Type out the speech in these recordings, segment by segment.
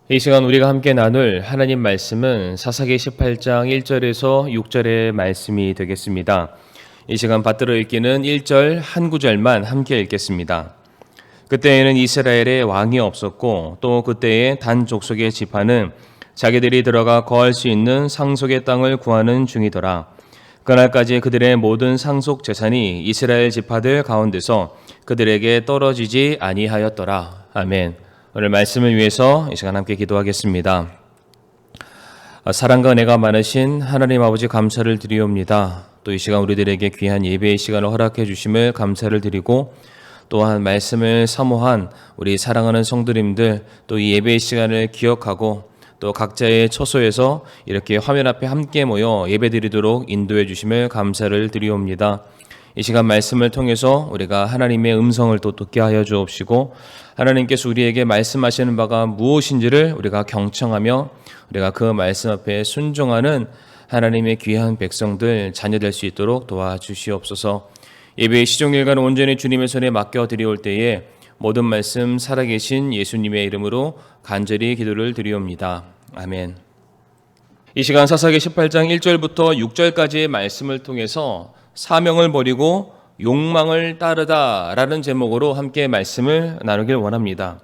이 시간 우리가 함께 나눌 하나님 말씀은 사사기 18장 1절에서 6절의 말씀이 되겠습니다. 이 시간 받들어 읽기는 1절 한 구절만 함께 읽겠습니다. 그때에는 이스라엘에 왕이 없었고 또 그때에 단 족속의 지파는 자기들이 들어가 거할 수 있는 상속의 땅을 구하는 중이더라. 그날까지 그들의 모든 상속 재산이 이스라엘 지파들 가운데서 그들에게 떨어지지 아니하였더라. 아멘. 오늘 말씀을 위해서 이 시간 함께 기도하겠습니다. 사랑과 은혜가 많으신 하나님 아버지 감사를 드리옵니다. 또 이 시간 우리들에게 귀한 예배의 시간을 허락해 주심을 감사를 드리고 또한 말씀을 사모한 우리 사랑하는 성도님들 또 이 예배의 시간을 기억하고 또 각자의 처소에서 이렇게 화면 앞에 함께 모여 예배드리도록 인도해 주심을 감사를 드리옵니다. 이 시간 말씀을 통해서 우리가 하나님의 음성을 또 듣게 하여 주옵시고 하나님께서 우리에게 말씀하시는 바가 무엇인지를 우리가 경청하며 우리가 그 말씀 앞에 순종하는 하나님의 귀한 백성들 자녀 될 수 있도록 도와주시옵소서. 예배의 시종일관 온전히 주님의 손에 맡겨드리올 때에 모든 말씀 살아계신 예수님의 이름으로 간절히 기도를 드리옵니다. 아멘. 이 시간 사사기 18장 1절부터 6절까지의 말씀을 통해서 사명을 버리고 욕망을 따르다라는 제목으로 함께 말씀을 나누길 원합니다.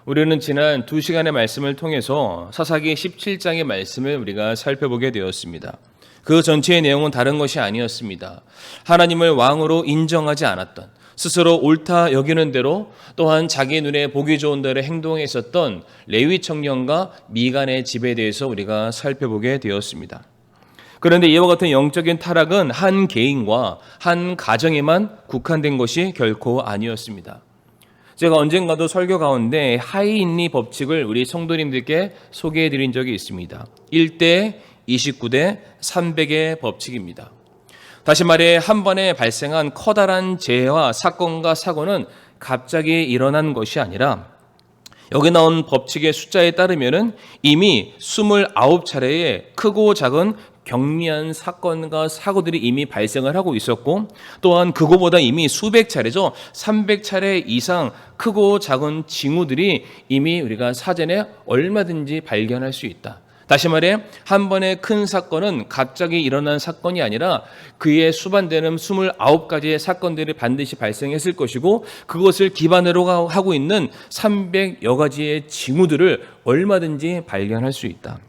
우리는 지난 2시간의 말씀을 통해서 사사기 17장의 말씀을 우리가 살펴보게 되었습니다. 그 전체의 내용은 다른 것이 아니었습니다. 하나님을 왕으로 인정하지 않았던, 스스로 옳다 여기는 대로 또한 자기 눈에 보기 좋은 대로 행동했었던 레위 청년과 미간의 집에 대해서 우리가 살펴보게 되었습니다. 그런데 이와 같은 영적인 타락은 한 개인과 한 가정에만 국한된 것이 결코 아니었습니다. 제가 언젠가도 설교 가운데 하이인리 법칙을 우리 성도님들께 소개해 드린 적이 있습니다. 1대 29대 300의 법칙입니다. 다시 말해 한 번에 발생한 커다란 재해와 사건과 사고는 갑자기 일어난 것이 아니라 여기 나온 법칙의 숫자에 따르면 이미 29차례의 크고 작은 경미한 사건과 사고들이 이미 발생을 하고 있었고 또한 그거보다 이미 수백 차례죠. 300차례 이상 크고 작은 징후들이 이미 우리가 사전에 얼마든지 발견할 수 있다. 다시 말해 한 번의 큰 사건은 갑자기 일어난 사건이 아니라 그에 수반되는 29가지의 사건들이 반드시 발생했을 것이고 그것을 기반으로 하고 있는 300여 가지의 징후들을 얼마든지 발견할 수 있다.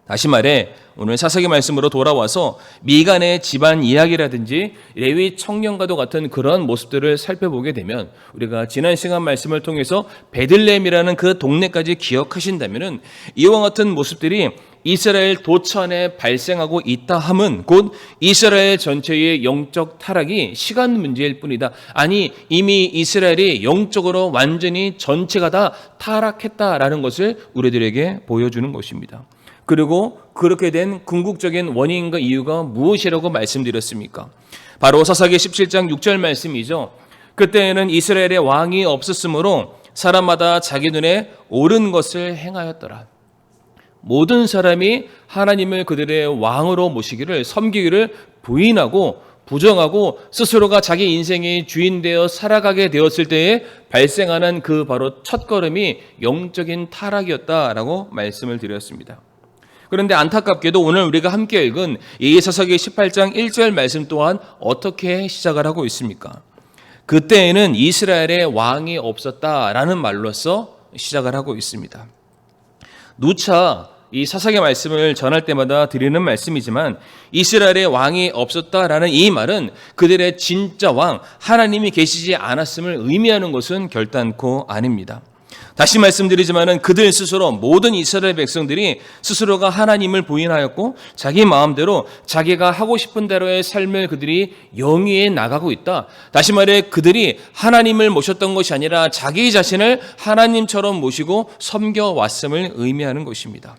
다시 말해 오늘 사사기 말씀으로 돌아와서 미간의 집안 이야기라든지 레위 청년과도 같은 그런 모습들을 살펴보게 되면 우리가 지난 시간 말씀을 통해서 베들레헴이라는 그 동네까지 기억하신다면 이와 같은 모습들이 이스라엘 도처에 발생하고 있다 함은 곧 이스라엘 전체의 영적 타락이 시간 문제일 뿐이다. 아니 이미 이스라엘이 영적으로 완전히 전체가 다 타락했다라는 것을 우리들에게 보여주는 것입니다. 그리고 그렇게 된 궁극적인 원인과 이유가 무엇이라고 말씀드렸습니까? 바로 사사기 17장 6절 말씀이죠. 그때에는 이스라엘의 왕이 없었으므로 사람마다 자기 눈에 옳은 것을 행하였더라. 모든 사람이 하나님을 그들의 왕으로 모시기를 섬기기를 부인하고 부정하고 스스로가 자기 인생의 주인 되어 살아가게 되었을 때에 발생하는 그 바로 첫걸음이 영적인 타락이었다라고 말씀을 드렸습니다. 그런데 안타깝게도 오늘 우리가 함께 읽은 이 사사기 18장 1절 말씀 또한 어떻게 시작을 하고 있습니까? 그때에는 이스라엘에 왕이 없었다라는 말로서 시작을 하고 있습니다. 누차 이 사사기 말씀을 전할 때마다 드리는 말씀이지만 이스라엘에 왕이 없었다라는 이 말은 그들의 진짜 왕 하나님이 계시지 않았음을 의미하는 것은 결단코 아닙니다. 다시 말씀드리지만은 그들 스스로 모든 이스라엘 백성들이 스스로가 하나님을 부인하였고 자기 마음대로 자기가 하고 싶은 대로의 삶을 그들이 영위해 나가고 있다. 다시 말해 그들이 하나님을 모셨던 것이 아니라 자기 자신을 하나님처럼 모시고 섬겨왔음을 의미하는 것입니다.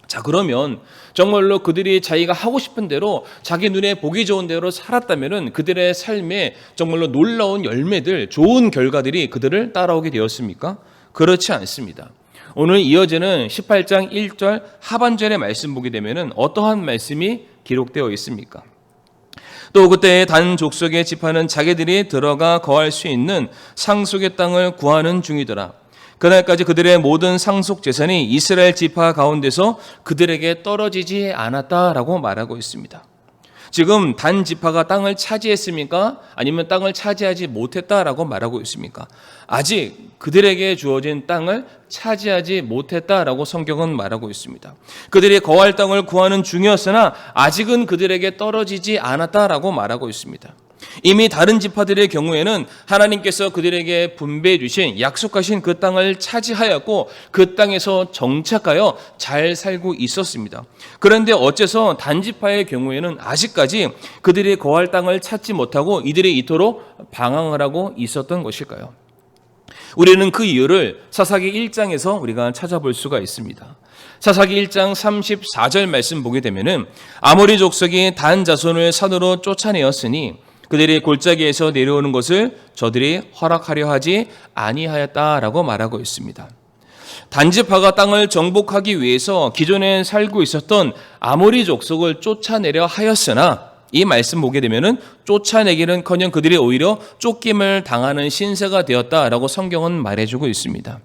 자, 그러면 정말로 그들이 자기가 하고 싶은 대로 자기 눈에 보기 좋은 대로 살았다면 그들의 삶에 정말로 놀라운 열매들, 좋은 결과들이 그들을 따라오게 되었습니까? 그렇지 않습니다. 오늘 이어지는 18장 1절 하반절의 말씀 보게 되면 어떠한 말씀이 기록되어 있습니까? 또 그때 단 족속의 지파는 자기들이 들어가 거할 수 있는 상속의 땅을 구하는 중이더라. 그날까지 그들의 모든 상속 재산이 이스라엘 지파 가운데서 그들에게 떨어지지 않았다라고 말하고 있습니다. 지금 단 지파가 땅을 차지했습니까? 아니면 땅을 차지하지 못했다라고 말하고 있습니까? 아직 그들에게 주어진 땅을 차지하지 못했다라고 성경은 말하고 있습니다. 그들이 거할 땅을 구하는 중이었으나 아직은 그들에게 떨어지지 않았다라고 말하고 있습니다. 이미 다른 지파들의 경우에는 하나님께서 그들에게 분배해 주신 약속하신 그 땅을 차지하였고 그 땅에서 정착하여 잘 살고 있었습니다. 그런데 어째서 단지파의 경우에는 아직까지 그들이 거할 땅을 찾지 못하고 이들이 이토록 방황을 하고 있었던 것일까요? 우리는 그 이유를 사사기 1장에서 우리가 찾아볼 수가 있습니다. 사사기 1장 34절 말씀 보게 되면은 아모리 족속이 단 자손을 산으로 쫓아내었으니 그들이 골짜기에서 내려오는 것을 저들이 허락하려 하지 아니하였다라고 말하고 있습니다. 단지파가 땅을 정복하기 위해서 기존에 살고 있었던 아모리 족속을 쫓아내려 하였으나 이 말씀 보게 되면은 쫓아내기는커녕 그들이 오히려 쫓김을 당하는 신세가 되었다라고 성경은 말해주고 있습니다.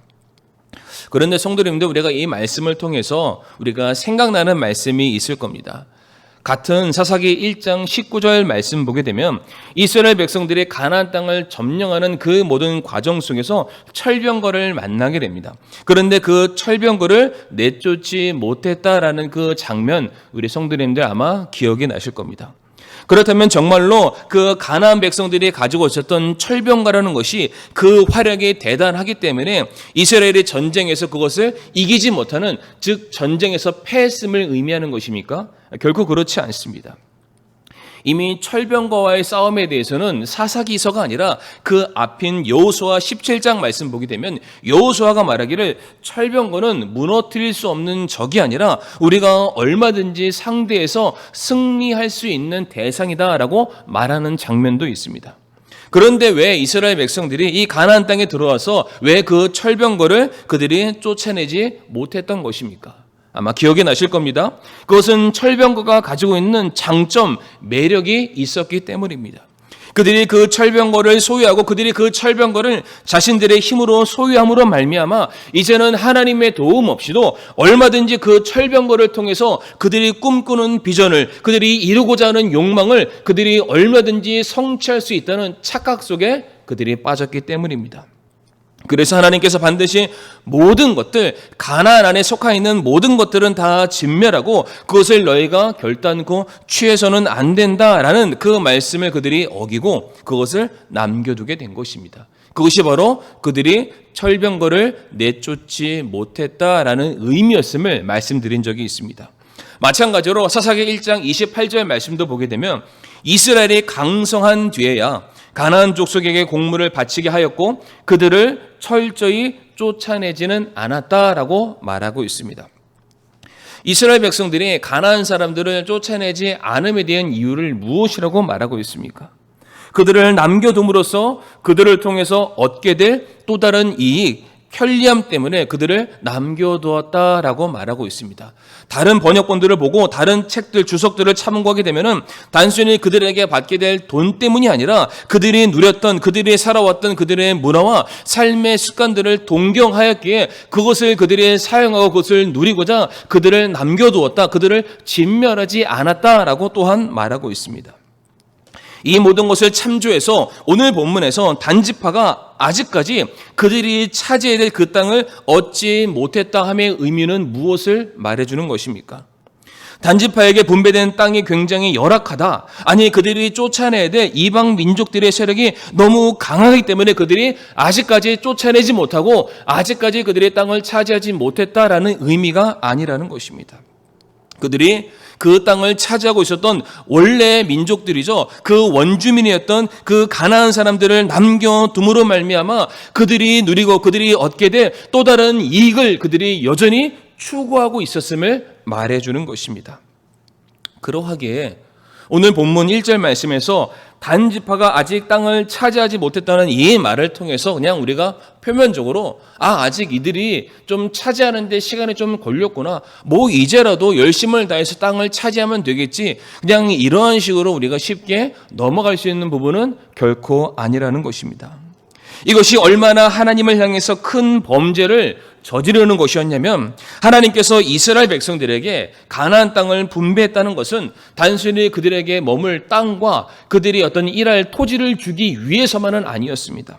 그런데 성도님들, 우리가 이 말씀을 통해서 우리가 생각나는 말씀이 있을 겁니다. 같은 사사기 1장 19절 말씀 보게 되면 이스라엘 백성들이 가나안 땅을 점령하는 그 모든 과정 속에서 철병거를 만나게 됩니다. 그런데 그 철병거를 내쫓지 못했다라는 그 장면, 우리 성도님들 아마 기억이 나실 겁니다. 그렇다면 정말로 그 가나안 백성들이 가지고 있었던 철병거라는 것이 그 화력이 대단하기 때문에 이스라엘이 전쟁에서 그것을 이기지 못하는, 즉 전쟁에서 패했음을 의미하는 것입니까? 결코 그렇지 않습니다. 이미 철병거와의 싸움에 대해서는 사사기서가 아니라 그 앞인 여호수아 17장 말씀 보게 되면 여호수아가 말하기를 철병거는 무너뜨릴 수 없는 적이 아니라 우리가 얼마든지 상대해서 승리할 수 있는 대상이다라고 말하는 장면도 있습니다. 그런데 왜 이스라엘 백성들이 이 가나안 땅에 들어와서 왜 그 철병거를 그들이 쫓아내지 못했던 것입니까? 아마 기억이 나실 겁니다. 그것은 철병거가 가지고 있는 장점, 매력이 있었기 때문입니다. 그들이 그 철병거를 소유하고 그들이 그 철병거를 자신들의 힘으로 소유함으로 말미암아 이제는 하나님의 도움 없이도 얼마든지 그 철병거를 통해서 그들이 꿈꾸는 비전을, 그들이 이루고자 하는 욕망을 그들이 얼마든지 성취할 수 있다는 착각 속에 그들이 빠졌기 때문입니다. 그래서 하나님께서 반드시 모든 것들, 가나안 안에 속하 있는 모든 것들은 다 진멸하고 그것을 너희가 결단코 취해서는 안 된다라는 그 말씀을 그들이 어기고 그것을 남겨두게 된 것입니다. 그것이 바로 그들이 철병거를 내쫓지 못했다라는 의미였음을 말씀드린 적이 있습니다. 마찬가지로 사사기 1장 28절 말씀도 보게 되면 이스라엘이 강성한 뒤에야 가나안 족속에게 공물을 바치게 하였고 그들을 철저히 쫓아내지는 않았다라고 말하고 있습니다. 이스라엘 백성들이 가나안 사람들을 쫓아내지 않음에 대한 이유를 무엇이라고 말하고 있습니까? 그들을 남겨둠으로써 그들을 통해서 얻게 될 또 다른 이익, 편리함 때문에 그들을 남겨두었다라고 말하고 있습니다. 다른 번역본들을 보고 다른 책들, 주석들을 참고하게 되면은 단순히 그들에게 받게 될 돈 때문이 아니라 그들이 누렸던, 그들이 살아왔던 그들의 문화와 삶의 습관들을 동경하였기에 그것을 그들이 사용하고 그것을 누리고자 그들을 남겨두었다, 그들을 진멸하지 않았다라고 또한 말하고 있습니다. 이 모든 것을 참조해서 오늘 본문에서 단지파가 아직까지 그들이 차지해야 될 그 땅을 얻지 못했다 함의 의미는 무엇을 말해주는 것입니까? 단지파에게 분배된 땅이 굉장히 열악하다. 아니, 그들이 쫓아내야 될 이방 민족들의 세력이 너무 강하기 때문에 그들이 아직까지 쫓아내지 못하고 아직까지 그들의 땅을 차지하지 못했다라는 의미가 아니라는 것입니다. 그들이 그 땅을 차지하고 있었던 원래의 민족들이죠. 그 원주민이었던 그 가나안 사람들을 남겨둠으로 말미암아 그들이 누리고 그들이 얻게 될 또 다른 이익을 그들이 여전히 추구하고 있었음을 말해주는 것입니다. 그러하기에 오늘 본문 1절 말씀에서 단지파가 아직 땅을 차지하지 못했다는 이 말을 통해서 그냥 우리가 표면적으로 아직 이들이 좀 차지하는데 시간이 좀 걸렸구나, 뭐 이제라도 열심을 다해서 땅을 차지하면 되겠지, 그냥 이러한 식으로 우리가 쉽게 넘어갈 수 있는 부분은 결코 아니라는 것입니다. 이것이 얼마나 하나님을 향해서 큰 범죄를 저지르는 것이었냐면, 하나님께서 이스라엘 백성들에게 가나안 땅을 분배했다는 것은 단순히 그들에게 머물 땅과 그들이 어떤 일할 토지를 주기 위해서만은 아니었습니다.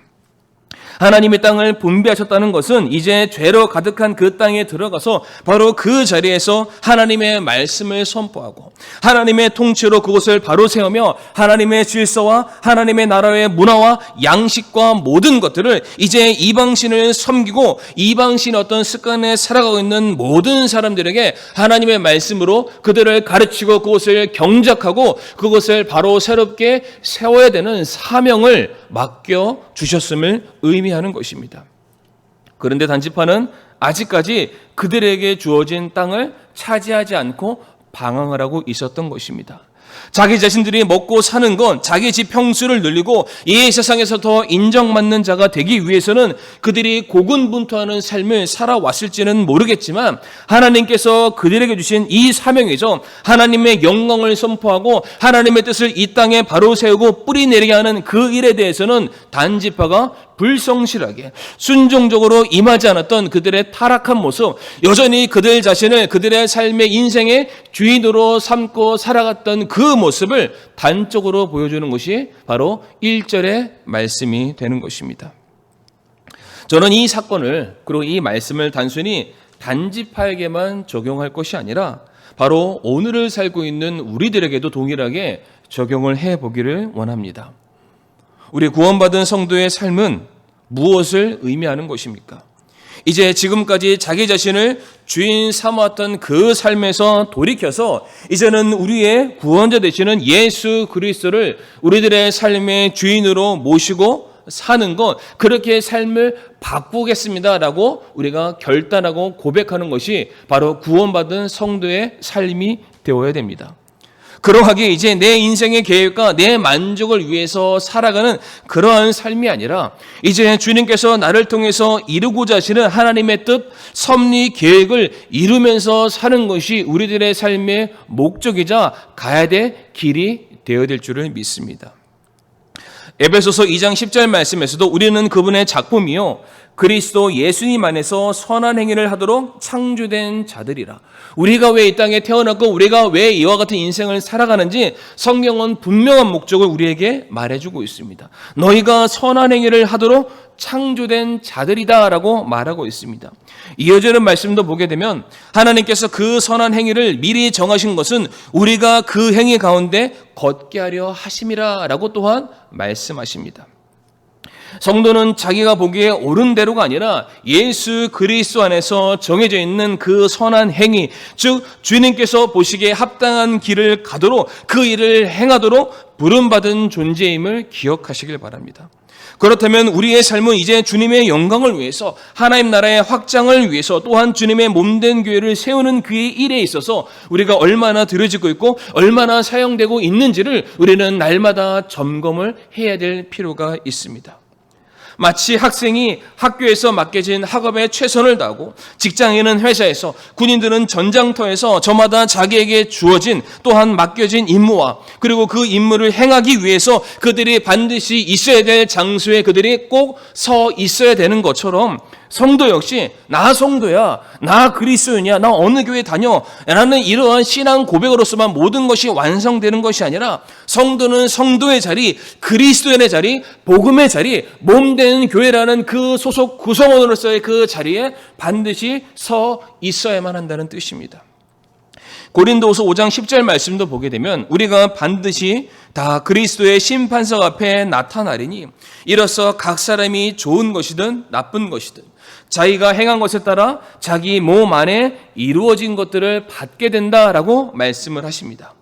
하나님의 땅을 분배하셨다는 것은 이제 죄로 가득한 그 땅에 들어가서 바로 그 자리에서 하나님의 말씀을 선포하고 하나님의 통치로 그곳을 바로 세우며 하나님의 질서와 하나님의 나라의 문화와 양식과 모든 것들을 이제 이방신을 섬기고 이방신의 어떤 습관에 살아가고 있는 모든 사람들에게 하나님의 말씀으로 그들을 가르치고 그곳을 경작하고 그곳을 바로 새롭게 세워야 되는 사명을 맡겨 주셨음을 의미하는 것입니다. 그런데 단지파는 아직까지 그들에게 주어진 땅을 차지하지 않고 방황을 하고 있었던 것입니다. 자기 자신들이 먹고 사는 건 자기 집 평수를 늘리고 이 세상에서 더 인정받는 자가 되기 위해서는 그들이 고군분투하는 삶을 살아왔을지는 모르겠지만, 하나님께서 그들에게 주신 이 사명이죠. 하나님의 영광을 선포하고 하나님의 뜻을 이 땅에 바로 세우고 뿌리 내리게 하는 그 일에 대해서는 단지파가 불성실하게 순종적으로 임하지 않았던 그들의 타락한 모습, 여전히 그들 자신을 그들의 삶의 인생의 주인으로 삼고 살아갔던 그 모습을 단적으로 보여주는 것이 바로 1절의 말씀이 되는 것입니다. 저는 이 사건을, 그리고 이 말씀을 단순히 단지파에게만 적용할 것이 아니라 바로 오늘을 살고 있는 우리들에게도 동일하게 적용을 해보기를 원합니다. 우리 구원받은 성도의 삶은 무엇을 의미하는 것입니까? 이제 지금까지 자기 자신을 주인 삼았던 그 삶에서 돌이켜서 이제는 우리의 구원자 되시는 예수 그리스도를 우리들의 삶의 주인으로 모시고 사는 것, 그렇게 삶을 바꾸겠습니다라고 우리가 결단하고 고백하는 것이 바로 구원받은 성도의 삶이 되어야 됩니다. 그러하기에 이제 내 인생의 계획과 내 만족을 위해서 살아가는 그러한 삶이 아니라 이제 주님께서 나를 통해서 이루고자 하시는 하나님의 뜻, 섭리, 계획을 이루면서 사는 것이 우리들의 삶의 목적이자 가야 될 길이 되어야 될 줄을 믿습니다. 에베소서 2장 10절 말씀에서도 우리는 그분의 작품이요 그리스도 예수님 안에서 선한 행위를 하도록 창조된 자들이라. 우리가 왜 이 땅에 태어났고 우리가 왜 이와 같은 인생을 살아가는지 성경은 분명한 목적을 우리에게 말해주고 있습니다. 너희가 선한 행위를 하도록 창조된 자들이다라고 말하고 있습니다. 이어지는 말씀도 보게 되면 하나님께서 그 선한 행위를 미리 정하신 것은 우리가 그 행위 가운데 걷게 하려 하심이라라고 또한 말씀하십니다. 성도는 자기가 보기에 옳은 대로가 아니라 예수 그리스도 안에서 정해져 있는 그 선한 행위, 즉 주님께서 보시기에 합당한 길을 가도록 그 일을 행하도록 부름받은 존재임을 기억하시길 바랍니다. 그렇다면 우리의 삶은 이제 주님의 영광을 위해서, 하나님 나라의 확장을 위해서, 또한 주님의 몸된 교회를 세우는 그 일에 있어서 우리가 얼마나 들여지고 있고 얼마나 사용되고 있는지를 우리는 날마다 점검을 해야 될 필요가 있습니다. 마치 학생이 학교에서 맡겨진 학업에 최선을 다하고 직장인은 회사에서, 군인들은 전장터에서 저마다 자기에게 주어진 또한 맡겨진 임무와 그리고 그 임무를 행하기 위해서 그들이 반드시 있어야 될 장소에 그들이 꼭 서 있어야 되는 것처럼 성도 역시 나 성도야, 나 그리스도인이야, 나 어느 교회 다녀 라는 이러한 신앙 고백으로서만 모든 것이 완성되는 것이 아니라 성도는 성도의 자리, 그리스도인의 자리, 복음의 자리, 몸된 교회라는 그 소속 구성원으로서의 그 자리에 반드시 서 있어야만 한다는 뜻입니다. 고린도후서 5장 10절 말씀도 보게 되면 우리가 반드시 다 그리스도의 심판석 앞에 나타나리니 이로써 각 사람이 좋은 것이든 나쁜 것이든 자기가 행한 것에 따라 자기 몸 안에 이루어진 것들을 받게 된다라고 말씀을 하십니다.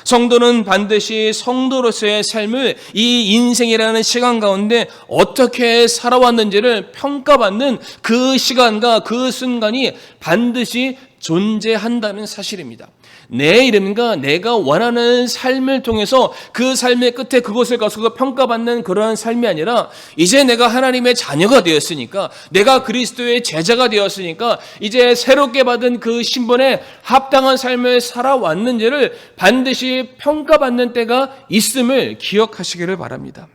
성도는 반드시 성도로서의 삶을 이 인생이라는 시간 가운데 어떻게 살아왔는지를 평가받는 그 시간과 그 순간이 반드시 존재한다는 사실입니다. 내 이름과 내가 원하는 삶을 통해서 그 삶의 끝에 그곳을 가서 평가받는 그러한 삶이 아니라 이제 내가 하나님의 자녀가 되었으니까, 내가 그리스도의 제자가 되었으니까 이제 새롭게 받은 그 신분에 합당한 삶을 살아왔는지를 반드시 평가받는 때가 있음을 기억하시기를 바랍니다.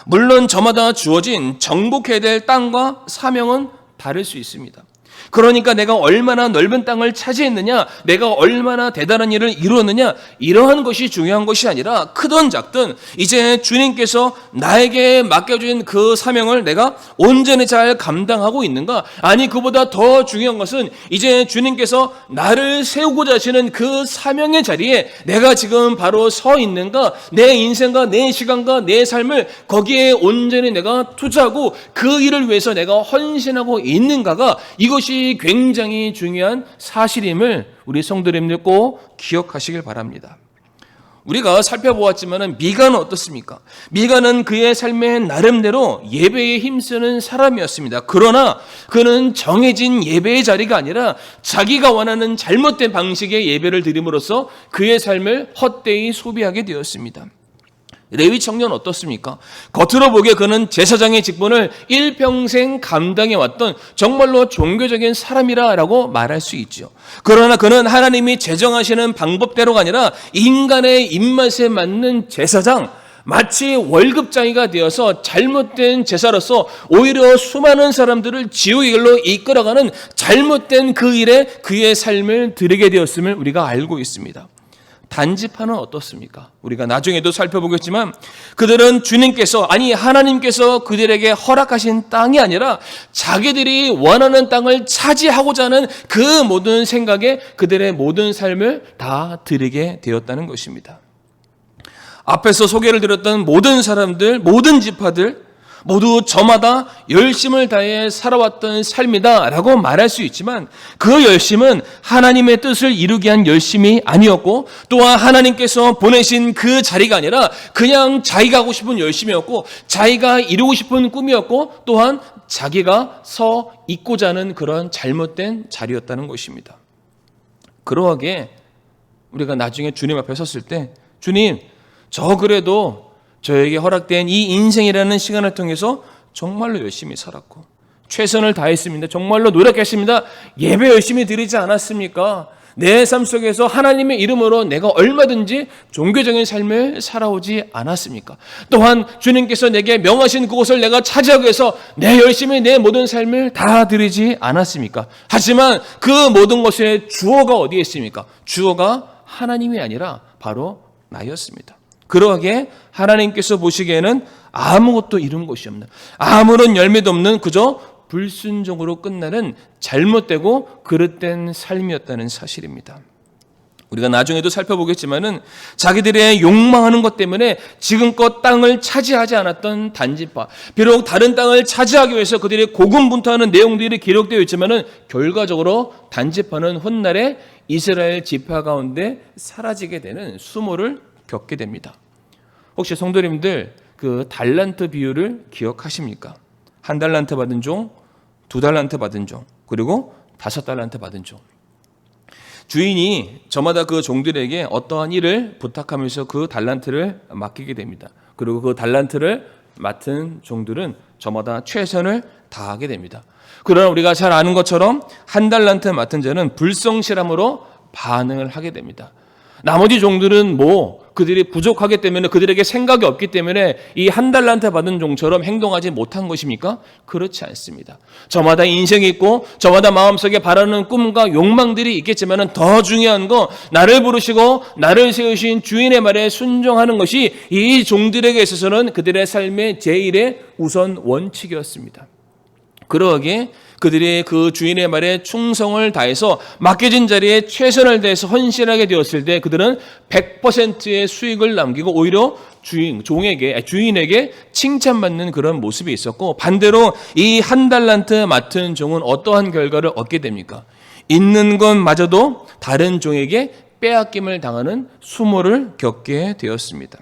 물론 저마다 주어진 정복해야 될 땅과 사명은 다를 수 있습니다. 그러니까 내가 얼마나 넓은 땅을 차지했느냐, 내가 얼마나 대단한 일을 이루었느냐, 이러한 것이 중요한 것이 아니라 크든 작든 이제 주님께서 나에게 맡겨준 그 사명을 내가 온전히 잘 감당하고 있는가? 아니, 그보다 더 중요한 것은 이제 주님께서 나를 세우고자 하시는 그 사명의 자리에 내가 지금 바로 서 있는가? 내 인생과 내 시간과 내 삶을 거기에 온전히 내가 투자하고 그 일을 위해서 내가 헌신하고 있는가가, 이것이 굉장히 중요한 사실임을 우리 성도님들 꼭 기억하시길 바랍니다. 우리가 살펴보았지만 미가는 어떻습니까? 미가는 그의 삶의 나름대로 예배에 힘쓰는 사람이었습니다. 그러나 그는 정해진 예배의 자리가 아니라 자기가 원하는 잘못된 방식의 예배를 드림으로써 그의 삶을 헛되이 소비하게 되었습니다. 레위 청년 어떻습니까? 겉으로 보기에 그는 제사장의 직분을 일평생 감당해왔던 정말로 종교적인 사람이라고 말할 수 있죠. 그러나 그는 하나님이 제정하시는 방법대로가 아니라 인간의 입맛에 맞는 제사장, 마치 월급장이가 되어서 잘못된 제사로서 오히려 수많은 사람들을 지옥의 길로 이끌어가는 잘못된 그 일에 그의 삶을 드리게 되었음을 우리가 알고 있습니다. 단지파는 어떻습니까? 우리가 나중에도 살펴보겠지만 그들은 주님께서, 아니 하나님께서 그들에게 허락하신 땅이 아니라 자기들이 원하는 땅을 차지하고자 하는 그 모든 생각에 그들의 모든 삶을 다 드리게 되었다는 것입니다. 앞에서 소개를 드렸던 모든 사람들, 모든 지파들 모두 저마다 열심을 다해 살아왔던 삶이다 라고 말할 수 있지만 그 열심은 하나님의 뜻을 이루기 위한 열심이 아니었고, 또한 하나님께서 보내신 그 자리가 아니라 그냥 자기가 하고 싶은 열심이었고, 자기가 이루고 싶은 꿈이었고, 또한 자기가 서 있고자 하는 그런 잘못된 자리였다는 것입니다. 그러하게 우리가 나중에 주님 앞에 섰을 때, 주님, 저 그래도 저에게 허락된 이 인생이라는 시간을 통해서 정말로 열심히 살았고 최선을 다했습니다. 정말로 노력했습니다. 예배 열심히 드리지 않았습니까? 내 삶 속에서 하나님의 이름으로 내가 얼마든지 종교적인 삶을 살아오지 않았습니까? 또한 주님께서 내게 명하신 그곳을 내가 차지하기 위해서 내 열심히 내 모든 삶을 다 드리지 않았습니까? 하지만 그 모든 것의 주어가 어디에 있습니까? 주어가 하나님이 아니라 바로 나였습니다. 그러하게 하나님께서 보시기에는 아무것도 이룬 것이 없는, 아무런 열매도 없는 그저 불순종으로 끝나는 잘못되고 그릇된 삶이었다는 사실입니다. 우리가 나중에도 살펴보겠지만은 자기들의 욕망하는 것 때문에 지금껏 땅을 차지하지 않았던 단지파, 비록 다른 땅을 차지하기 위해서 그들이 고군분투하는 내용들이 기록되어 있지만은 결과적으로 단지파는 훗날에 이스라엘 지파 가운데 사라지게 되는 수모를 겪게 됩니다. 혹시 성도님들 그 달란트 비율을 기억하십니까? 1달란트 받은 종, 2달란트 받은 종, 그리고 5달란트 받은 종. 주인이 저마다 그 종들에게 어떠한 일을 부탁하면서 그 달란트를 맡기게 됩니다. 그리고 그 달란트를 맡은 종들은 저마다 최선을 다하게 됩니다. 그러나 우리가 잘 아는 것처럼 1달란트 맡은 자는 불성실함으로 반응을 하게 됩니다. 나머지 종들은 그들이 부족하기 때문에, 그들에게 생각이 없기 때문에 이 1달란트 받은 종처럼 행동하지 못한 것입니까? 그렇지 않습니다. 저마다 인생이 있고 저마다 마음속에 바라는 꿈과 욕망들이 있겠지만 더 중요한 거, 나를 부르시고 나를 세우신 주인의 말에 순종하는 것이 이 종들에게 있어서는 그들의 삶의 제일의 우선 원칙이었습니다. 그러하기에 그들이 그 주인의 말에 충성을 다해서 맡겨진 자리에 최선을 다해서 헌신하게 되었을 때 그들은 100%의 수익을 남기고 오히려 주인에게 칭찬받는 그런 모습이 있었고, 반대로 이 1달란트 맡은 종은 어떠한 결과를 얻게 됩니까? 있는 것마저도 다른 종에게 빼앗김을 당하는 수모를 겪게 되었습니다.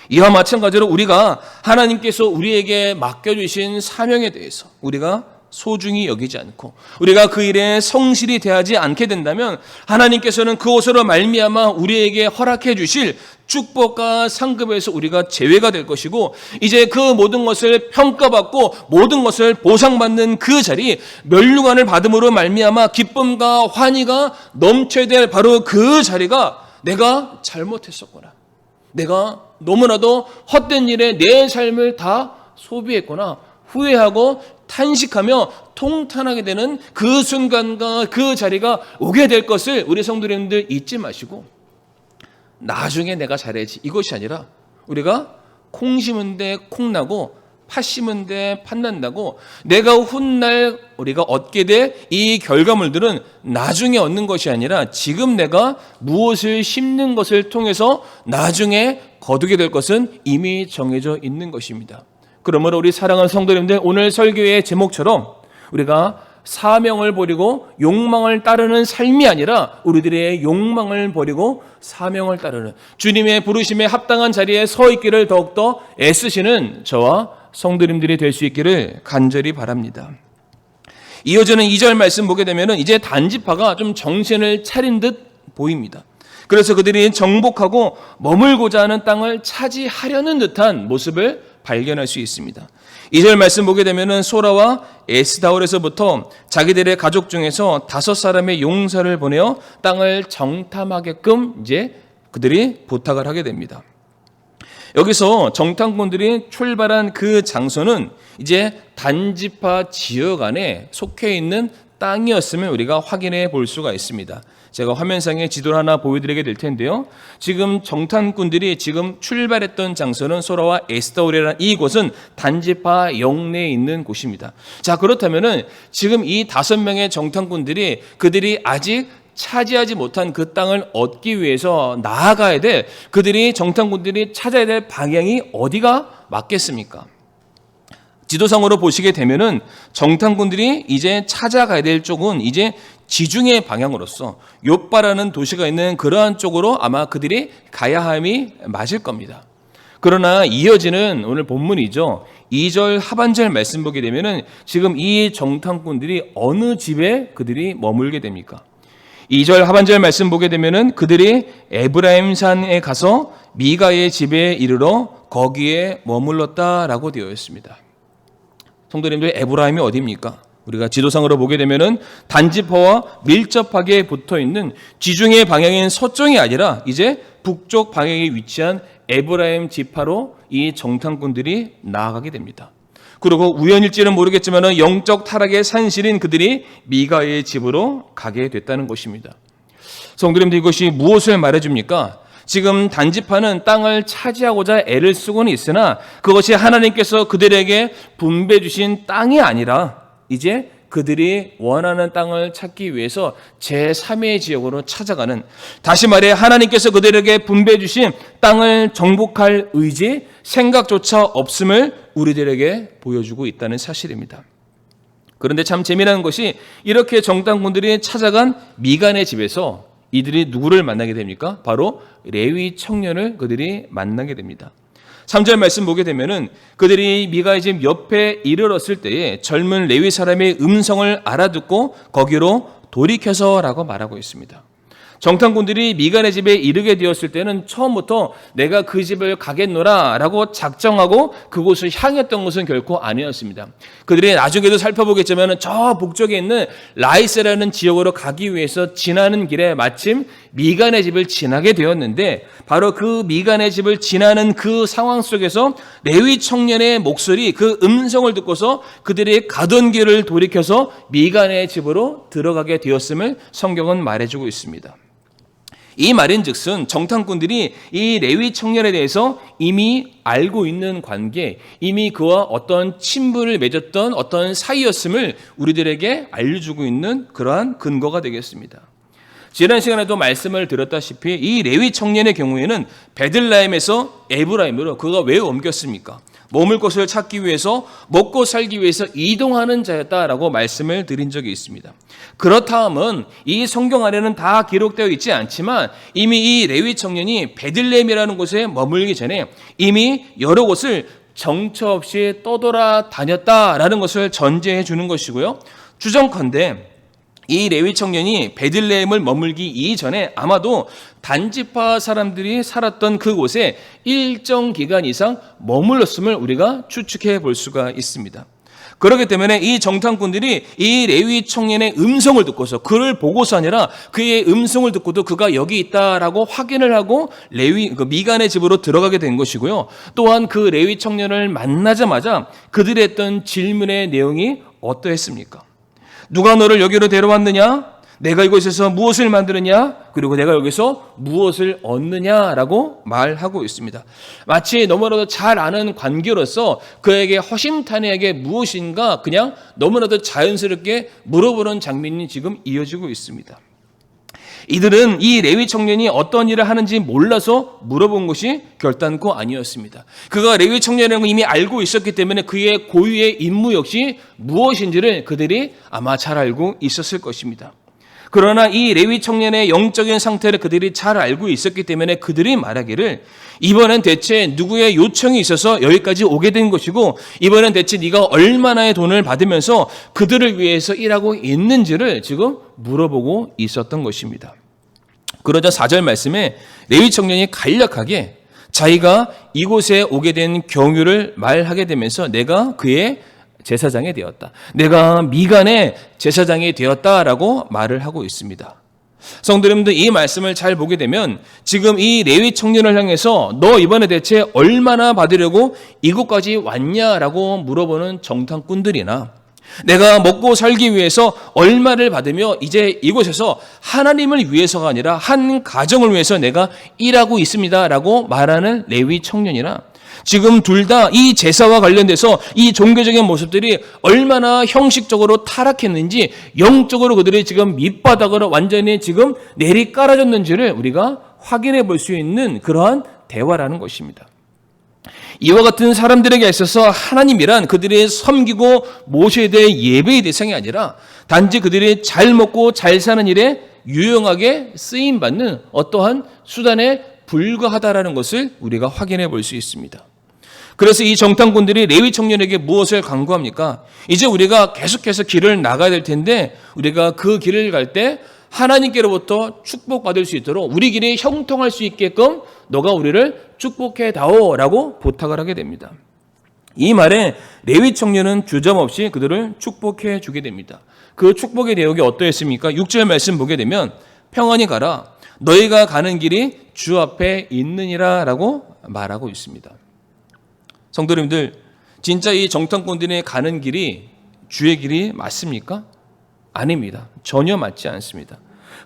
이와 마찬가지로 우리가 하나님께서 우리에게 맡겨주신 사명에 대해서 우리가 소중히 여기지 않고 우리가 그 일에 성실히 대하지 않게 된다면 하나님께서는 그것으로 말미암아 우리에게 허락해 주실 축복과 상급에서 우리가 제외가 될 것이고, 이제 그 모든 것을 평가받고 모든 것을 보상받는 그 자리, 멸류관을 받음으로 말미암아 기쁨과 환희가 넘쳐야 될 바로 그 자리가 내가 잘못했었구나, 내가 너무나도 헛된 일에 내 삶을 다 소비했구나 후회하고 탄식하며 통탄하게 되는 그 순간과 그 자리가 오게 될 것을 우리 성도님들 잊지 마시고 나중에 내가 잘해야지 이것이 아니라 우리가 콩 심은 데 콩 나고 팥 심은 데 팥 난다고 내가 훗날 우리가 얻게 될 이 결과물들은 나중에 얻는 것이 아니라 지금 내가 무엇을 심는 것을 통해서 나중에 거두게 될 것은 이미 정해져 있는 것입니다. 그러므로 우리 사랑하는 성도님들 오늘 설교의 제목처럼 우리가 사명을 버리고 욕망을 따르는 삶이 아니라 우리들의 욕망을 버리고 사명을 따르는 주님의 부르심에 합당한 자리에 서 있기를 더욱더 애쓰시는 저와 성도님들이 될 수 있기를 간절히 바랍니다. 이어지는 2절 말씀 보게 되면 이제 단지파가 좀 정신을 차린 듯 보입니다. 그래서 그들이 정복하고 머물고자 하는 땅을 차지하려는 듯한 모습을 발견할 수 있습니다. 2절 말씀 보게 되면 소라와 에스다올에서부터 자기들의 가족 중에서 5사람의 용사를 보내어 땅을 정탐하게끔 이제 그들이 부탁을 하게 됩니다. 여기서 정탐꾼들이 출발한 그 장소는 이제 단지파 지역 안에 속해 있는 땅이었음을 우리가 확인해 볼 수가 있습니다. 제가 화면상에 지도를 하나 보여드리게 될 텐데요. 지금 정탐꾼들이 지금 출발했던 장소는 소라와 에스다올이라는 이곳은 단지파 영내에 있는 곳입니다. 자, 그렇다면은 지금 이 5명의 정탐꾼들이 그들이 아직 차지하지 못한 그 땅을 얻기 위해서 나아가야 될 그들이 정탐꾼들이 찾아야 될 방향이 어디가 맞겠습니까? 지도상으로 보시게 되면은 정탐꾼들이 이제 찾아가야 될 쪽은 이제 지중해 방향으로서 욥바라는 도시가 있는 그러한 쪽으로 아마 그들이 가야 함이 맞을 겁니다. 그러나 이어지는 오늘 본문이죠. 2절 하반절 말씀 보게 되면은 지금 이 정탐꾼들이 어느 집에 그들이 머물게 됩니까? 2절 하반절 말씀 보게 되면은 그들이 에브라임 산에 가서 미가의 집에 이르러 거기에 머물렀다라고 되어 있습니다. 성도님들, 에브라임이 어디입니까? 우리가 지도상으로 보게 되면은 단지파와 밀접하게 붙어 있는 지중해 방향인 서쪽이 아니라 이제 북쪽 방향에 위치한 에브라임 지파로 이 정탐꾼들이 나아가게 됩니다. 그리고 우연일지는 모르겠지만 영적 타락의 산실인 그들이 미가의 집으로 가게 됐다는 것입니다. 성도님들, 이것이 무엇을 말해줍니까? 지금 단지파는 땅을 차지하고자 애를 쓰고는 있으나 그것이 하나님께서 그들에게 분배해 주신 땅이 아니라 이제 그들이 원하는 땅을 찾기 위해서 제3의 지역으로 찾아가는, 다시 말해 하나님께서 그들에게 분배해 주신 땅을 정복할 의지, 생각조차 없음을 우리들에게 보여주고 있다는 사실입니다. 그런데 참 재미난 것이 이렇게 정탐꾼들이 찾아간 미간의 집에서 이들이 누구를 만나게 됩니까? 바로 레위 청년을 그들이 만나게 됩니다. 3절 말씀 보게 되면은 그들이 미가의 집 옆에 이르렀을 때에 젊은 레위 사람의 음성을 알아듣고 거기로 돌이켜서라고 말하고 있습니다. 정탐꾼들이 미간의 집에 이르게 되었을 때는 처음부터 내가 그 집을 가겠노라 라고 작정하고 그곳을 향했던 것은 결코 아니었습니다. 그들이 나중에도 살펴보겠지만 저 북쪽에 있는 라이스라는 지역으로 가기 위해서 지나는 길에 마침 미간의 집을 지나게 되었는데, 바로 그 미간의 집을 지나는 그 상황 속에서 레위 청년의 목소리, 그 음성을 듣고서 그들이 가던 길을 돌이켜서 미간의 집으로 들어가게 되었음을 성경은 말해주고 있습니다. 이 말인즉슨 정탐꾼들이 이 레위 청년에 대해서 이미 알고 있는 관계, 이미 그와 어떤 친분을 맺었던 어떤 사이였음을 우리들에게 알려주고 있는 그러한 근거가 되겠습니다. 지난 시간에도 말씀을 드렸다시피 이 레위 청년의 경우에는 베들레헴에서 에브라임으로 그가 왜 옮겼습니까? 머물 곳을 찾기 위해서, 먹고 살기 위해서 이동하는 자였다라고 말씀을 드린 적이 있습니다. 그렇다 함은 이 성경 안에는 다 기록되어 있지 않지만 이미 이 레위 청년이 베들레헴이라는 곳에 머물기 전에 이미 여러 곳을 정처 없이 떠돌아 다녔다라는 것을 전제해 주는 것이고요. 추정컨대 이 레위 청년이 베들레헴을 머물기 이전에 아마도 단지파 사람들이 살았던 그곳에 일정 기간 이상 머물렀음을 우리가 추측해 볼 수가 있습니다. 그렇기 때문에 이 정탐꾼들이 이 레위 청년의 음성을 듣고서 그를 보고서 아니라 그의 음성을 듣고도 그가 여기 있다라고 확인을 하고 미간의 집으로 들어가게 된 것이고요. 또한 그 레위 청년을 만나자마자 그들이 했던 질문의 내용이 어떠했습니까? 누가 너를 여기로 데려왔느냐? 내가 이곳에서 무엇을 만드느냐? 그리고 내가 여기서 무엇을 얻느냐라고 말하고 있습니다. 마치 너무나도 잘 아는 관계로서 그에게 허심탄회하게 무엇인가 그냥 너무나도 자연스럽게 물어보는 장면이 지금 이어지고 있습니다. 이들은 이 레위 청년이 어떤 일을 하는지 몰라서 물어본 것이 결단코 아니었습니다. 그가 레위 청년이라는 걸 이미 알고 있었기 때문에 그의 고유의 임무 역시 무엇인지를 그들이 아마 잘 알고 있었을 것입니다. 그러나 이 레위 청년의 영적인 상태를 그들이 잘 알고 있었기 때문에 그들이 말하기를 이번엔 대체 누구의 요청이 있어서 여기까지 오게 된 것이고 이번엔 대체 네가 얼마나의 돈을 받으면서 그들을 위해서 일하고 있는지를 지금 물어보고 있었던 것입니다. 그러자 4절 말씀에 레위 청년이 간략하게 자기가 이곳에 오게 된 경유를 말하게 되면서 내가 그의 제사장이 되었다. 내가 미간의 제사장이 되었다라고 말을 하고 있습니다. 성도 여러분들, 이 말씀을 잘 보게 되면 지금 이 레위 청년을 향해서 너 이번에 대체 얼마나 받으려고 이곳까지 왔냐라고 물어보는 정탐꾼들이나 내가 먹고 살기 위해서 얼마를 받으며 이제 이곳에서 하나님을 위해서가 아니라 한 가정을 위해서 내가 일하고 있습니다라고 말하는 레위 청년이나 지금 둘 다 이 제사와 관련돼서 이 종교적인 모습들이 얼마나 형식적으로 타락했는지 영적으로 그들이 지금 밑바닥으로 완전히 지금 내리 깔아졌는지를 우리가 확인해 볼 수 있는 그러한 대화라는 것입니다. 이와 같은 사람들에게 있어서 하나님이란 그들이 섬기고 모셔야 될 예배의 대상이 아니라 단지 그들이 잘 먹고 잘 사는 일에 유용하게 쓰임받는 어떠한 수단에 불과하다라는 것을 우리가 확인해 볼 수 있습니다. 그래서 이 정탐꾼들이 레위 청년에게 무엇을 강구합니까? 이제 우리가 계속해서 길을 나가야 될 텐데 우리가 그 길을 갈 때 하나님께로부터 축복받을 수 있도록 우리 길이 형통할 수 있게끔 너가 우리를 축복해 다오라고 부탁을 하게 됩니다. 이 말에 레위 청년은 주저없이 그들을 축복해 주게 됩니다. 그 축복의 내용이 어떠했습니까? 6절 말씀 보게 되면 평안히 가라. 너희가 가는 길이 주 앞에 있느니라 라고 말하고 있습니다. 성도님들, 진짜 이 정탐꾼들이 가는 길이 주의 길이 맞습니까? 아닙니다. 전혀 맞지 않습니다.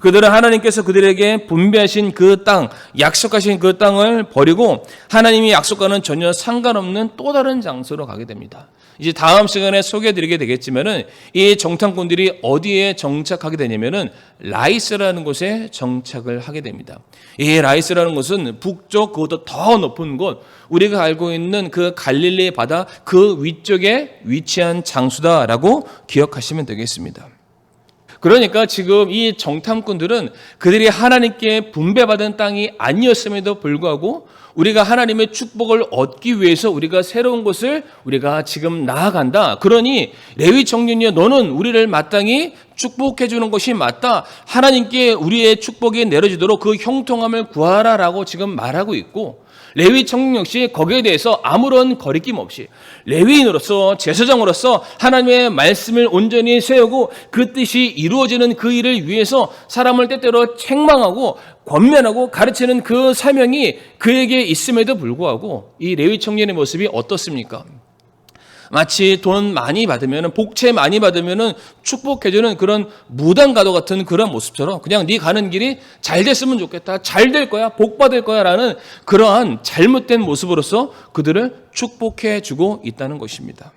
그들은 하나님께서 그들에게 분배하신 그 땅, 약속하신 그 땅을 버리고 하나님이 약속과는 전혀 상관없는 또 다른 장소로 가게 됩니다. 이제 다음 시간에 소개해드리게 되겠지만은 이 정탐꾼들이 어디에 정착하게 되냐면은 라이스라는 곳에 정착을 하게 됩니다. 이 라이스라는 곳은 북쪽 그것도 더 높은 곳, 우리가 알고 있는 그 갈릴리 바다 그 위쪽에 위치한 장소다라고 기억하시면 되겠습니다. 그러니까 지금 이 정탐꾼들은 그들이 하나님께 분배받은 땅이 아니었음에도 불구하고 우리가 하나님의 축복을 얻기 위해서 우리가 새로운 곳을 우리가 지금 나아간다. 그러니 레위 청년이여 너는 우리를 마땅히 축복해 주는 것이 맞다. 하나님께 우리의 축복이 내려지도록 그 형통함을 구하라라고 지금 말하고 있고 레위 청년 역시 거기에 대해서 아무런 거리낌 없이 레위인으로서 제사장으로서 하나님의 말씀을 온전히 세우고 그 뜻이 이루어지는 그 일을 위해서 사람을 때때로 책망하고 권면하고 가르치는 그 사명이 그에게 있음에도 불구하고 이 레위 청년의 모습이 어떻습니까? 마치 돈 많이 받으면 복채 많이 받으면 축복해주는 그런 무당가도 같은 그런 모습처럼 그냥 네 가는 길이 잘 됐으면 좋겠다, 잘 될 거야, 복 받을 거야 라는 그러한 잘못된 모습으로서 그들을 축복해주고 있다는 것입니다.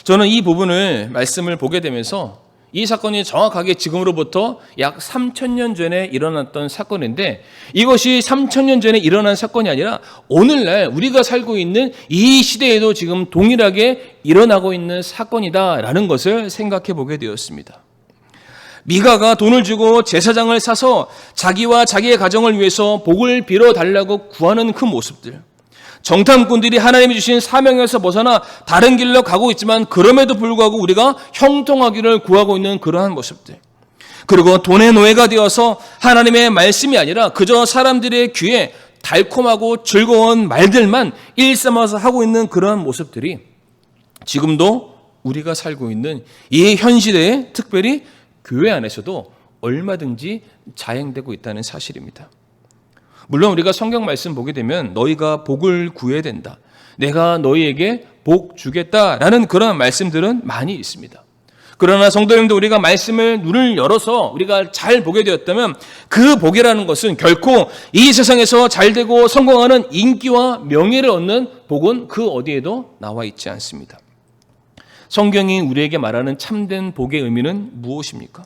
저는 이 부분을 말씀을 보게 되면서 이 사건이 정확하게 지금으로부터 약 3,000년 전에 일어났던 사건인데 이것이 3,000년 전에 일어난 사건이 아니라 오늘날 우리가 살고 있는 이 시대에도 지금 동일하게 일어나고 있는 사건이다라는 것을 생각해 보게 되었습니다. 미가가 돈을 주고 제사장을 사서 자기와 자기의 가정을 위해서 복을 빌어달라고 구하는 그 모습들, 정탐꾼들이 하나님이 주신 사명에서 벗어나 다른 길로 가고 있지만 그럼에도 불구하고 우리가 형통하기를 구하고 있는 그러한 모습들, 그리고 돈의 노예가 되어서 하나님의 말씀이 아니라 그저 사람들의 귀에 달콤하고 즐거운 말들만 일삼아서 하고 있는 그러한 모습들이 지금도 우리가 살고 있는 이 현 시대에 특별히 교회 안에서도 얼마든지 자행되고 있다는 사실입니다. 물론 우리가 성경 말씀 보게 되면 너희가 복을 구해야 된다, 내가 너희에게 복 주겠다라는 그런 말씀들은 많이 있습니다. 그러나 성도님도 우리가 말씀을 눈을 열어서 우리가 잘 보게 되었다면 그 복이라는 것은 결코 이 세상에서 잘되고 성공하는 인기와 명예를 얻는 복은 그 어디에도 나와 있지 않습니다. 성경이 우리에게 말하는 참된 복의 의미는 무엇입니까?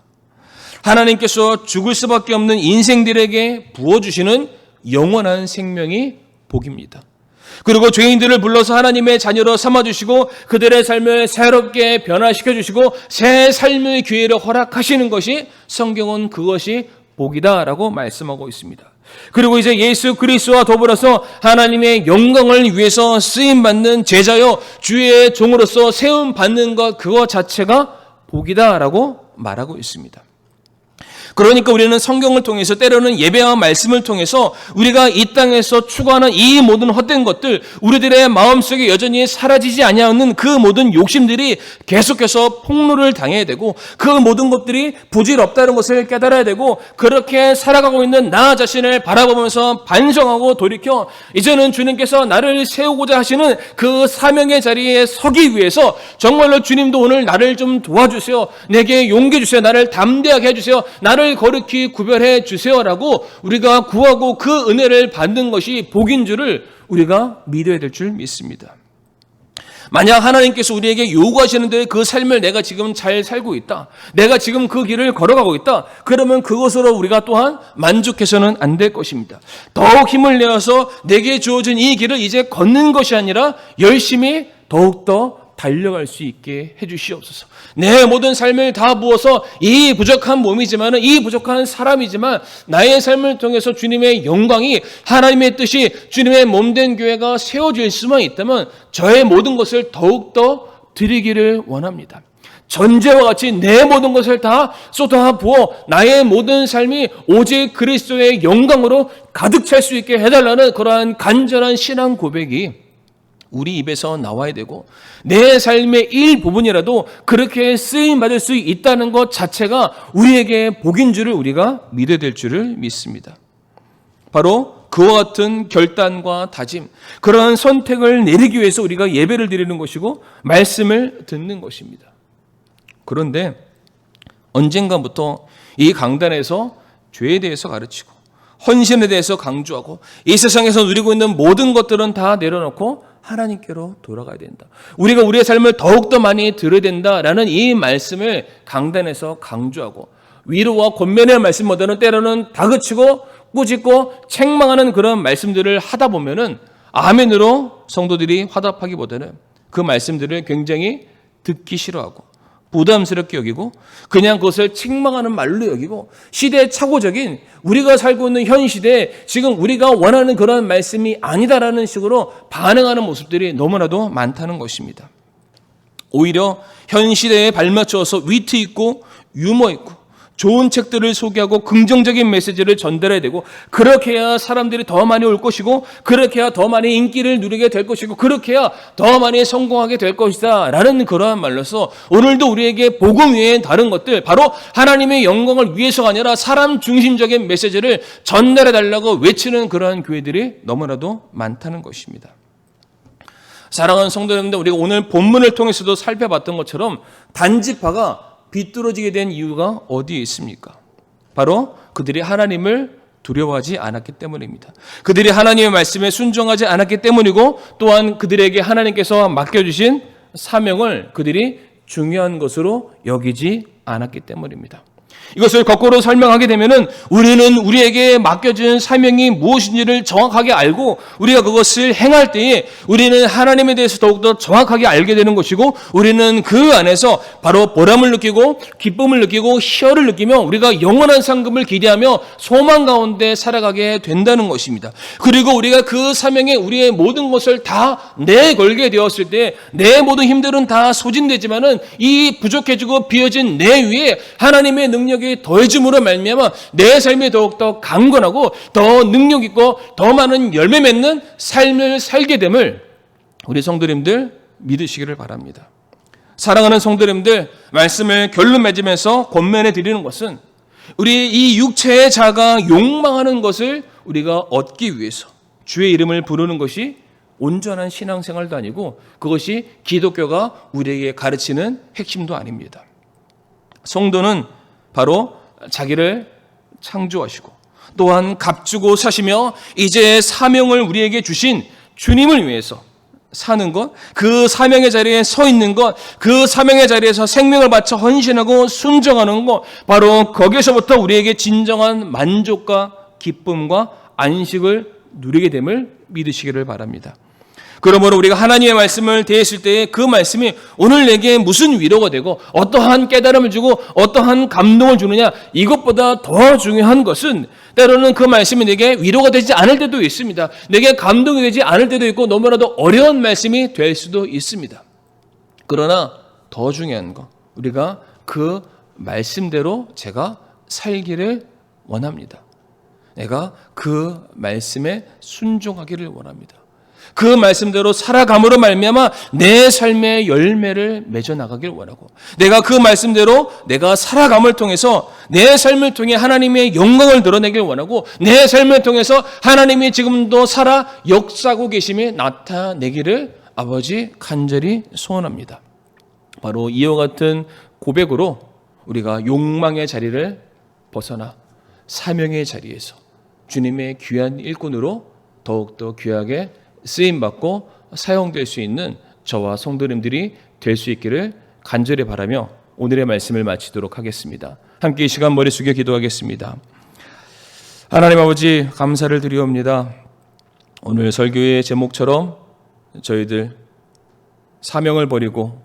하나님께서 죽을 수밖에 없는 인생들에게 부어주시는 영원한 생명이 복입니다. 그리고 죄인들을 불러서 하나님의 자녀로 삼아주시고 그들의 삶을 새롭게 변화시켜주시고 새 삶의 기회를 허락하시는 것이, 성경은 그것이 복이다라고 말씀하고 있습니다. 그리고 이제 예수 그리스도와 더불어서 하나님의 영광을 위해서 쓰임받는 제자요 주의 종으로서 세움받는 것, 그것 자체가 복이다라고 말하고 있습니다. 그러니까 우리는 성경을 통해서, 때로는 예배와 말씀을 통해서 우리가 이 땅에서 추구하는 이 모든 헛된 것들, 우리들의 마음속에 여전히 사라지지 아니하는 그 모든 욕심들이 계속해서 폭로를 당해야 되고, 그 모든 것들이 부질없다는 것을 깨달아야 되고, 그렇게 살아가고 있는 나 자신을 바라보면서 반성하고 돌이켜 이제는 주님께서 나를 세우고자 하시는 그 사명의 자리에 서기 위해서 정말로 주님도 오늘 나를 좀 도와주세요, 내게 용기 주세요, 나를 담대하게 해주세요, 나를 거룩히 구별해 주세요라고 우리가 구하고 그 은혜를 받는 것이 복인 줄을 우리가 믿어야 될 줄 믿습니다. 만약 하나님께서 우리에게 요구하시는 대로 그 삶을 내가 지금 잘 살고 있다, 내가 지금 그 길을 걸어가고 있다, 그러면 그것으로 우리가 또한 만족해서는 안 될 것입니다. 더욱 힘을 내어서 내게 주어진 이 길을 이제 걷는 것이 아니라 열심히 더욱더 달려갈 수 있게 해주시옵소서. 내 모든 삶을 다 부어서 이 부족한 몸이지만, 이 부족한 사람이지만 나의 삶을 통해서 주님의 영광이, 하나님의 뜻이, 주님의 몸된 교회가 세워질 수만 있다면 저의 모든 것을 더욱더 드리기를 원합니다. 전제와 같이 내 모든 것을 다 쏟아 부어 나의 모든 삶이 오직 그리스도의 영광으로 가득 찰 수 있게 해달라는 그러한 간절한 신앙 고백이 우리 입에서 나와야 되고, 내 삶의 일부분이라도 그렇게 쓰임받을 수 있다는 것 자체가 우리에게 복인 줄을 우리가 믿어야 될 줄을 믿습니다. 바로 그와 같은 결단과 다짐, 그런 선택을 내리기 위해서 우리가 예배를 드리는 것이고 말씀을 듣는 것입니다. 그런데 언젠가부터 이 강단에서 죄에 대해서 가르치고 헌신에 대해서 강조하고 이 세상에서 누리고 있는 모든 것들은 다 내려놓고 하나님께로 돌아가야 된다, 우리가 우리의 삶을 더욱더 많이 들어야 된다라는 이 말씀을 강단에서 강조하고, 위로와 권면의 말씀보다는 때로는 다그치고 꾸짖고 책망하는 그런 말씀들을 하다 보면은 아멘으로 성도들이 화답하기보다는 그 말씀들을 굉장히 듣기 싫어하고 부담스럽게 여기고 그냥 그것을 책망하는 말로 여기고, 시대착오적인 우리가 살고 있는 현 시대에 지금 우리가 원하는 그런 말씀이 아니다라는 식으로 반응하는 모습들이 너무나도 많다는 것입니다. 오히려 현 시대에 발맞춰서 위트 있고 유머 있고 좋은 책들을 소개하고 긍정적인 메시지를 전달해야 되고, 그렇게 해야 사람들이 더 많이 올 것이고, 그렇게 해야 더 많이 인기를 누리게 될 것이고, 그렇게 해야 더 많이 성공하게 될 것이다 라는 그러한 말로서 오늘도 우리에게 복음 외에 다른 것들, 바로 하나님의 영광을 위해서가 아니라 사람 중심적인 메시지를 전달해 달라고 외치는 그러한 교회들이 너무나도 많다는 것입니다. 사랑하는 성도 여러분들, 우리가 오늘 본문을 통해서도 살펴봤던 것처럼 단지파가 비뚤어지게 된 이유가 어디에 있습니까? 바로 그들이 하나님을 두려워하지 않았기 때문입니다. 그들이 하나님의 말씀에 순종하지 않았기 때문이고, 또한 그들에게 하나님께서 맡겨주신 사명을 그들이 중요한 것으로 여기지 않았기 때문입니다. 이것을 거꾸로 설명하게 되면은 우리는 우리에게 맡겨진 사명이 무엇인지를 정확하게 알고 우리가 그것을 행할 때에 우리는 하나님에 대해서 더욱더 정확하게 알게 되는 것이고, 우리는 그 안에서 바로 보람을 느끼고 기쁨을 느끼고 희열을 느끼며 우리가 영원한 상급을 기대하며 소망 가운데 살아가게 된다는 것입니다. 그리고 우리가 그 사명에 우리의 모든 것을 다 내걸게 되었을 때 내 모든 힘들은 다 소진되지만은 이 부족해지고 비어진 내 위에 하나님의 능력이 더해짐으로 말미암아 내 삶이 더욱더 강건하고 더 능력 있고 더 많은 열매 맺는 삶을 살게 됨을 우리 성도님들 믿으시기를 바랍니다. 사랑하는 성도님들, 말씀을 결론 맺으면서 권면해 드리는 것은 우리 이 육체의 자가 욕망하는 것을 우리가 얻기 위해서 주의 이름을 부르는 것이 온전한 신앙생활도 아니고 그것이 기독교가 우리에게 가르치는 핵심도 아닙니다. 성도는 바로 자기를 창조하시고 또한 값주고 사시며 이제 사명을 우리에게 주신 주님을 위해서 사는 것, 그 사명의 자리에 서 있는 것, 그 사명의 자리에서 생명을 바쳐 헌신하고 순종하는 것, 바로 거기에서부터 우리에게 진정한 만족과 기쁨과 안식을 누리게 됨을 믿으시기를 바랍니다. 그러므로 우리가 하나님의 말씀을 대했을 때 그 말씀이 오늘 내게 무슨 위로가 되고 어떠한 깨달음을 주고 어떠한 감동을 주느냐, 이것보다 더 중요한 것은 때로는 그 말씀이 내게 위로가 되지 않을 때도 있습니다. 내게 감동이 되지 않을 때도 있고 너무나도 어려운 말씀이 될 수도 있습니다. 그러나 더 중요한 거, 우리가 그 말씀대로 제가 살기를 원합니다. 내가 그 말씀에 순종하기를 원합니다. 그 말씀대로 살아감으로 말미암아 내 삶의 열매를 맺어 나가길 원하고, 내가 그 말씀대로 내가 살아감을 통해서 내 삶을 통해 하나님의 영광을 드러내길 원하고, 내 삶을 통해서 하나님이 지금도 살아 역사하고 계심이 나타내기를 아버지 간절히 소원합니다. 바로 이와 같은 고백으로 우리가 욕망의 자리를 벗어나 사명의 자리에서 주님의 귀한 일꾼으로 더욱더 귀하게 쓰임받고 사용될 수 있는 저와 성도님들이 될 수 있기를 간절히 바라며 오늘의 말씀을 마치도록 하겠습니다. 함께 이 시간 머리 숙여 기도하겠습니다. 하나님 아버지, 감사를 드리옵니다. 오늘 설교의 제목처럼 저희들 사명을 버리고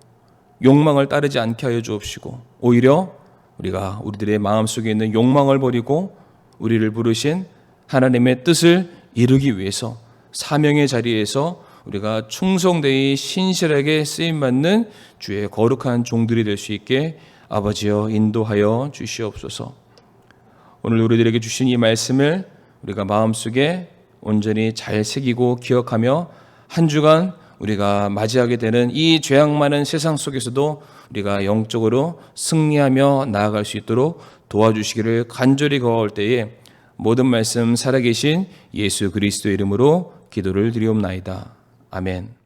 욕망을 따르지 않게 하여 주옵시고, 오히려 우리가 우리들의 마음속에 있는 욕망을 버리고 우리를 부르신 하나님의 뜻을 이루기 위해서 사명의 자리에서 우리가 충성되이 신실하게 쓰임받는 주의 거룩한 종들이 될 수 있게 아버지여 인도하여 주시옵소서. 오늘 우리들에게 주신 이 말씀을 우리가 마음속에 온전히 잘 새기고 기억하며 한 주간 우리가 맞이하게 되는 이 죄악 많은 세상 속에서도 우리가 영적으로 승리하며 나아갈 수 있도록 도와주시기를 간절히 구할 때에 모든 말씀 살아계신 예수 그리스도의 이름으로 기도를 드리옵나이다. 아멘.